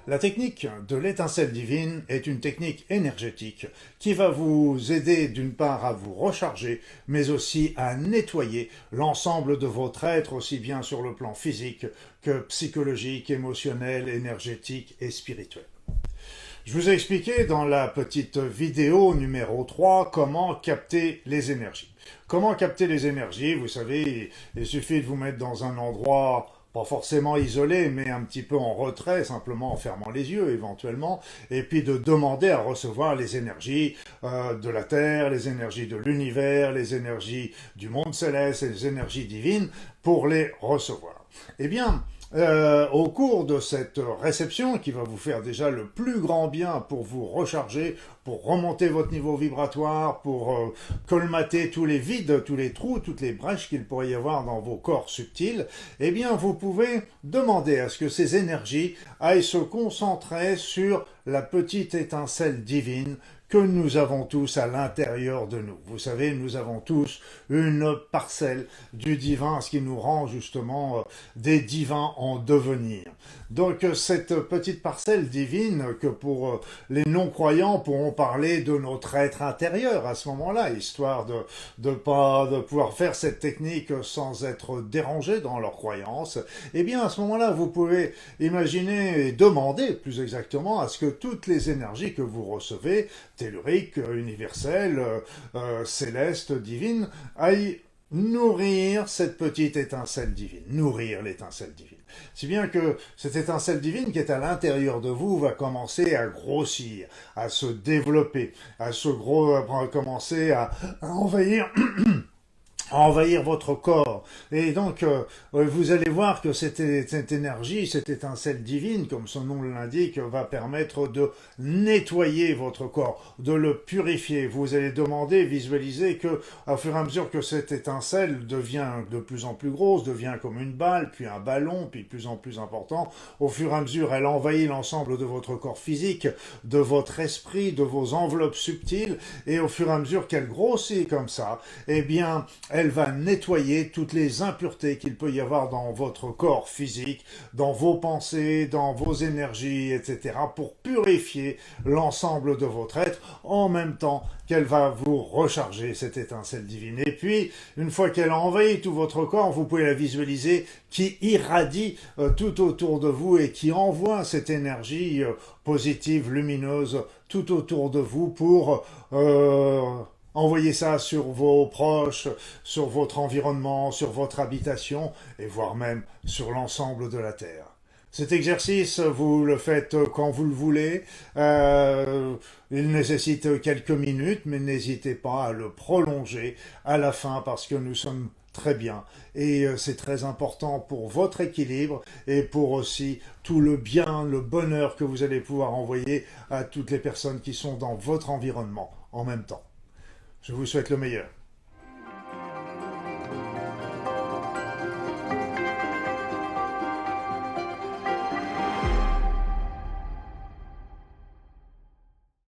La technique de l'étincelle divine est une technique énergétique qui va vous aider d'une part à vous recharger, mais aussi à nettoyer l'ensemble de votre être, aussi bien sur le plan physique que psychologique, émotionnel, énergétique et spirituel. Je vous ai expliqué dans la petite vidéo numéro 3 comment capter les énergies. Comment capter les énergies? Vous savez, il suffit de vous mettre dans un endroit pas forcément isolé, mais un petit peu en retrait, simplement en fermant les yeux éventuellement, et puis de demander à recevoir les énergies de la Terre, les énergies de l'univers, les énergies du monde céleste et les énergies divines pour les recevoir. Eh bien, au cours de cette réception qui va vous faire déjà le plus grand bien pour vous recharger, pour remonter votre niveau vibratoire, pour colmater tous les vides, tous les trous, toutes les brèches qu'il pourrait y avoir dans vos corps subtils, eh bien vous pouvez demander à ce que ces énergies aillent se concentrer sur la petite étincelle divine que nous avons tous à l'intérieur de nous. Vous savez, nous avons tous une parcelle du divin, ce qui nous rend justement des divins en devenir. Donc cette petite parcelle divine que pour les non-croyants pourront parler de notre être intérieur à ce moment-là, histoire de pouvoir faire cette technique sans être dérangé dans leurs croyances, eh bien à ce moment-là, vous pouvez imaginer et demander plus exactement à ce que toutes les énergies que vous recevez, telluriques, universelles, célestes, divines, aillent nourrir cette petite étincelle divine, nourrir l'étincelle divine. Si bien que cette étincelle divine qui est à l'intérieur de vous va commencer à grossir, à se développer, commencer à envahir envahir votre corps. Et donc, vous allez voir que cette énergie, cette étincelle divine, comme son nom l'indique, va permettre de nettoyer votre corps, de le purifier. Vous allez demander, visualiser que, au fur et à mesure que cette étincelle devient de plus en plus grosse, devient comme une balle, puis un ballon, puis de plus en plus important, au fur et à mesure, elle envahit l'ensemble de votre corps physique, de votre esprit, de vos enveloppes subtiles, et au fur et à mesure qu'elle grossit comme ça, eh bien, elle va nettoyer toutes les impuretés qu'il peut y avoir dans votre corps physique, dans vos pensées, dans vos énergies, etc., pour purifier l'ensemble de votre être, en même temps qu'elle va vous recharger, cette étincelle divine. Et puis, une fois qu'elle a envahi tout votre corps, vous pouvez la visualiser qui irradie tout autour de vous et qui envoie cette énergie positive, lumineuse, tout autour de vous pour envoyez ça sur vos proches, sur votre environnement, sur votre habitation, et voire même sur l'ensemble de la Terre. Cet exercice, vous le faites quand vous le voulez. Il nécessite quelques minutes, mais n'hésitez pas à le prolonger à la fin parce que nous sommes très bien. Et c'est très important pour votre équilibre et pour aussi tout le bien, le bonheur que vous allez pouvoir envoyer à toutes les personnes qui sont dans votre environnement en même temps. Je vous souhaite le meilleur.